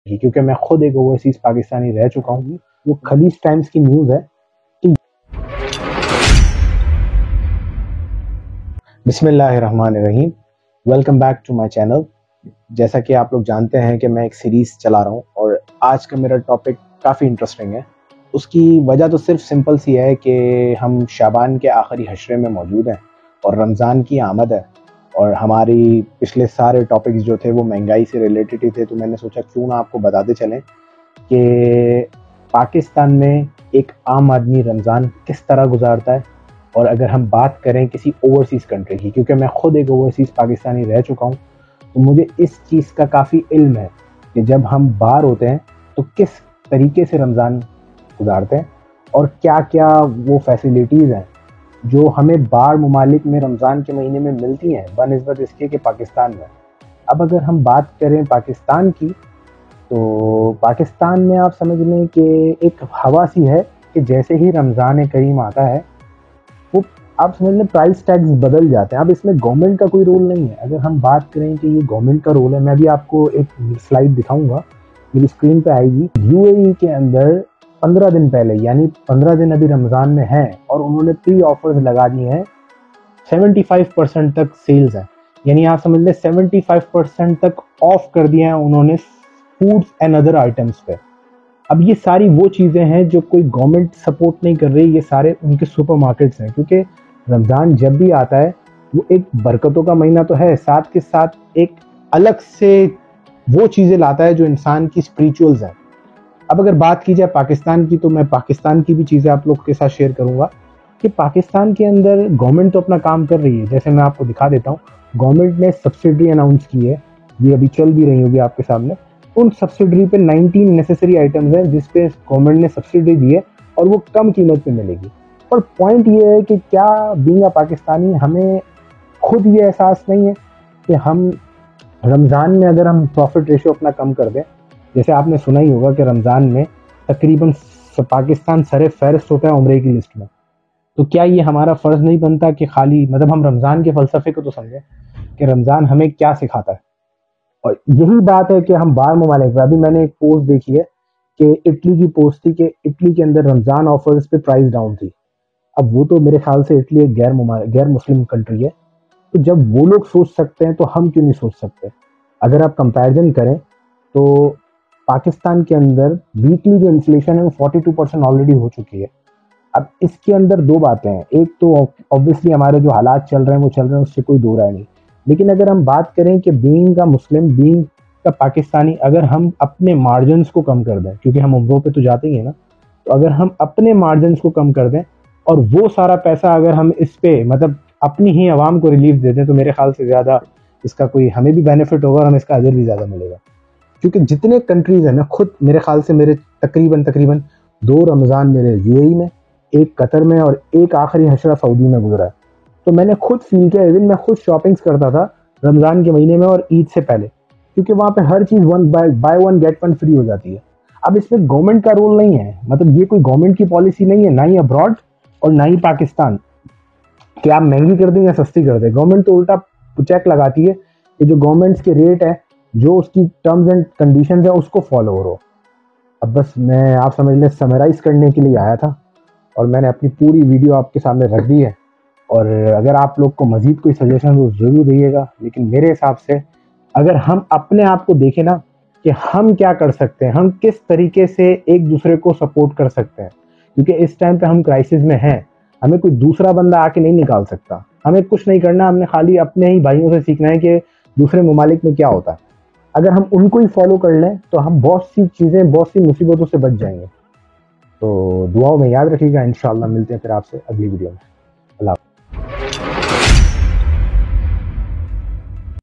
क्योंकि मैं खुद एक ओवरसीज पाकिस्तानी रह चुका हूँ। वो खलीज टाइम्स की न्यूज़ है कि बिस्मिल्लाहिर्रहमानिर्रहीम, welcome back to my channel. जैसा कि आप लोग जानते हैं कि मैं एक सीरीज़ चला रहा हूँ और आज का मेरा टॉपिक काफ़ी इंटरेस्टिंग है। उसकी वजह तो सिर्फ सिंपल सी है कि हम शाबान के आखिरी हशरे में मौजूद हैं और रमज़ान की आमद है और हमारी पिछले सारे टॉपिक्स जो थे वो महंगाई से रिलेटेड ही थे। तो मैंने सोचा क्यों ना आपको बताते चलें कि पाकिस्तान में एक आम आदमी रमज़ान किस तरह गुजारता है। और अगर हम बात करें किसी ओवरसीज़ कंट्री की, क्योंकि मैं खुद एक ओवरसीज़ पाकिस्तानी रह चुका हूँ, तो मुझे इस चीज़ का काफ़ी इल्म है कि जब हम बाहर होते हैं तो किस तरीके से रमज़ान गुजारते हैं और क्या क्या वो फैसिलिटीज़ हैं जो हमें बाहर ममालिक में रमज़ान के महीने में मिलती हैं बनिस्बत इसके कि पाकिस्तान में। अब अगर हम बात करें पाकिस्तान की, तो पाकिस्तान में आप समझ लें कि एक हवा सी है कि जैसे ही रमज़ान करीम आता है वो आप समझ लें प्राइस टैग्स बदल जाते हैं। अब इसमें गवर्नमेंट का कोई रोल नहीं है। अगर हम बात करें कि ये गवर्नमेंट का रोल है, मैं भी आपको एक स्लाइड दिखाऊंगा, मेरी स्क्रीन पे आएगी। यूएई के अंदर 15 दिन पहले, यानी 15 दिन अभी रमज़ान में है और उन्होंने प्री ऑफर्स लगा दिए हैं। 75% तक सेल्स है, यानी आप समझ लें 75% तक ऑफ कर दिया है उन्होंने फूड्स एंड अदर आइटम्स पे। अब ये सारी वो चीज़ें हैं जो कोई गवर्नमेंट सपोर्ट नहीं कर रही, ये सारे उनके सुपरमार्केट्स हैं। क्योंकि रमज़ान जब भी आता है वो एक बरकतों का महीना तो है, साथ के साथ एक अलग से वो चीज़ें लाता है जो इंसान की स्पिरिचुअल्स हैं। अब अगर बात की जाए पाकिस्तान की, तो मैं पाकिस्तान की भी चीज़ें आप लोग के साथ शेयर करूँगा कि पाकिस्तान के अंदर गवर्नमेंट तो अपना काम कर रही है। जैसे मैं आपको दिखा देता हूँ, गवर्नमेंट ने सब्सिडी अनाउंस की है, ये अभी चल भी रही होगी आपके सामने। उन सब्सिडी पे 19 नेसेसरी आइटम्स हैं जिस पे गवर्नमेंट ने सब्सिडी दी है और वो कम कीमत पे मिलेगी। और पॉइंट ये है कि क्या बीइंग अ पाकिस्तानी हमें खुद ये एहसास नहीं है कि हम रमज़ान में अगर हम प्रॉफिट रेशियो अपना कम कर दें, जैसे आपने सुना ही होगा कि रमज़ान में तकरीबन पाकिस्तान सरे फहरिस्त होता है उम्रे की लिस्ट में। तो क्या ये हमारा फ़र्ज़ नहीं बनता कि खाली मतलब हम रमज़ान के फ़लसफ़े को तो समझें कि रमज़ान हमें क्या सिखाता है। और यही बात है कि हम बाहर ममालिक में, अभी मैंने एक पोस्ट देखी है कि इटली की पोस्ट थी कि इटली के अंदर रमज़ान ऑफर्स पे प्राइस डाउन थी। अब वो तो मेरे ख्याल से इटली एक गैर मुस्लिम कंट्री है, तो जब वो लोग सोच सकते हैं तो हम क्यों नहीं सोच सकते। अगर आप कंपैरिजन करें तो पाकिस्तान के अंदर वीकली जो इन्फ्लेशन है वो 42% ऑलरेडी हो चुकी है। अब इसके अंदर दो बातें हैं, एक तो ऑब्वियसली हमारे जो हालात चल रहे हैं वो चल रहे हैं, उससे कोई दो राय नहीं। लेकिन अगर हम बात करें कि बीइंग का मुस्लिम, बीइंग का पाकिस्तानी, अगर हम अपने मार्जिन्स को कम कर दें, क्योंकि हम उम्रों पे तो जाते ही हैं ना, तो अगर हम अपने मार्जिन्स को कम कर दें और वो सारा पैसा अगर हम इस पे मतलब अपनी ही आवाम को रिलीफ दे दें, तो मेरे ख्याल से ज़्यादा इसका कोई हमें भी बेनिफिट होगा और हमें इसका अजर भी ज़्यादा मिलेगा। क्योंकि जितने कंट्रीज़ हैं, मैं खुद मेरे ख्याल से मेरे तकरीबन 2 रमज़ान मेरे यूएई में, एक कतर में और एक आखिरी हशरा सऊदी में गुजरा है। तो मैंने खुद फील किया, इवन मैं खुद शॉपिंग्स करता था रमज़ान के महीने में और ईद से पहले, क्योंकि वहाँ पे हर चीज़ buy one get one free हो जाती है। अब इसमें गवर्नमेंट का रोल नहीं है, मतलब ये कोई गवर्नमेंट की पॉलिसी नहीं है, ना ही अब्रॉड और ना ही पाकिस्तान, कि आप महंगी कर दें या सस्ती कर दें। गवर्नमेंट तो उल्टा चेक लगाती है कि जो गवर्नमेंट्स के रेट है, जो उसकी टर्म्स एंड कंडीशंस है, उसको फॉलो करो। अब बस मैं आप समझ लें समराइज़ करने के लिए आया था और मैंने अपनी पूरी वीडियो आपके सामने रख दी है। और अगर आप लोग को मज़ीद कोई सजेशन हो ज़रूर दिएगा। लेकिन मेरे हिसाब से अगर हम अपने आप को देखें ना कि हम क्या कर सकते हैं, हम किस तरीके से एक दूसरे को सपोर्ट कर सकते हैं, क्योंकि इस टाइम पे हम क्राइसिस में हैं, हमें कोई दूसरा बंदा आके नहीं निकाल सकता। हमें कुछ नहीं करना, हमने खाली अपने ही भाइयों से सीखना है कि दूसरे ममालिक में क्या होता है। अगर हम उनको ही फॉलो कर लें तो हम बहुत सी चीज़ें, बहुत सी मुसीबतों से बच जाएंगे। तो दुआओं में याद रखिएगा। इंशाल्लाह मिलते हैं फिर आपसे अगली वीडियो में।